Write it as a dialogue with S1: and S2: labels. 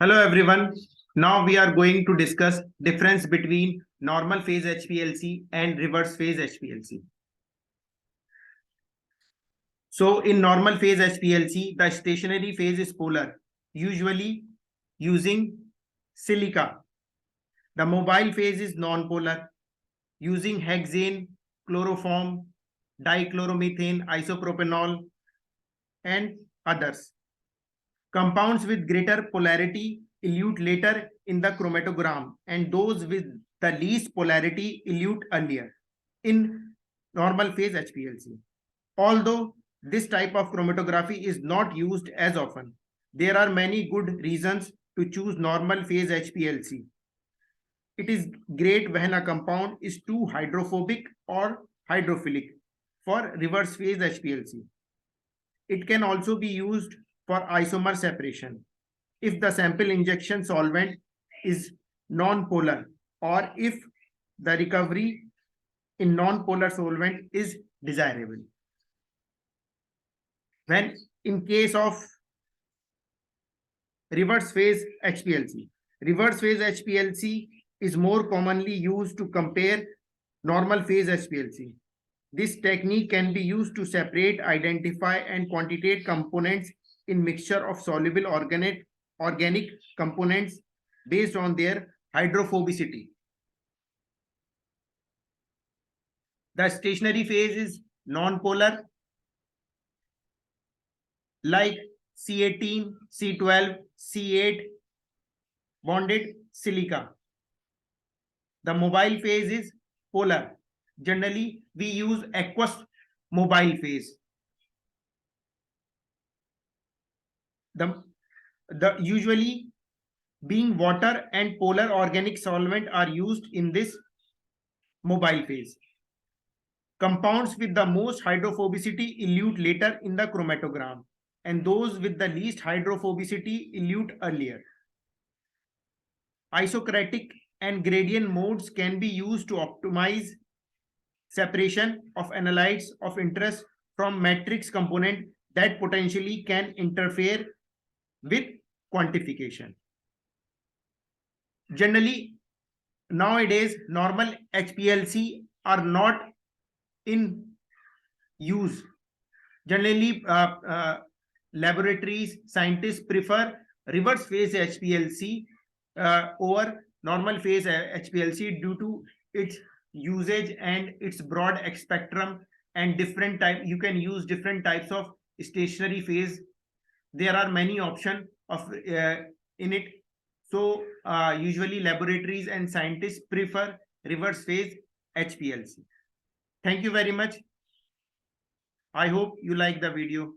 S1: Hello everyone. Now we are going to discuss difference between normal phase HPLC and reverse phase HPLC. So in normal phase HPLC, the stationary phase is polar, usually using silica. The mobile phase is non-polar, using hexane, chloroform, dichloromethane, isopropanol, and others. Compounds with greater polarity elute later in the chromatogram, and those with the least polarity elute earlier in normal phase HPLC. Although this type of chromatography is not used as often, there are many good reasons to choose normal phase HPLC. It is great when a compound is too hydrophobic or hydrophilic for reverse phase HPLC. It can also be used for isomer separation if the sample injection solvent is non-polar or if the recovery in non-polar solvent is desirable. When in case of reverse phase HPLC, reverse phase HPLC is more commonly used to compare normal phase HPLC. This technique can be used to separate, identify, and quantitate components in mixture of soluble organic components based on their hydrophobicity. The stationary phase is non-polar, like C18, C12, C8 bonded silica. The mobile phase is polar. Generally, we use aqueous mobile phase. The usually being water and polar organic solvent are used in this mobile phase. Compounds with the most hydrophobicity elute later in the chromatogram, and those with the least hydrophobicity elute earlier. Isocratic and gradient modes can be used to optimize separation of analytes of interest from matrix component that potentially can interfere with quantification. Generally, nowadays, normal HPLC are not in use. Generally, laboratories, scientists prefer reverse phase HPLC over normal phase HPLC due to its usage and its broad spectrum and different type. You can use different types of stationary phase. There are many options of in it. So usually laboratories and scientists prefer reverse phase HPLC. Thank you very much. I hope you like the video.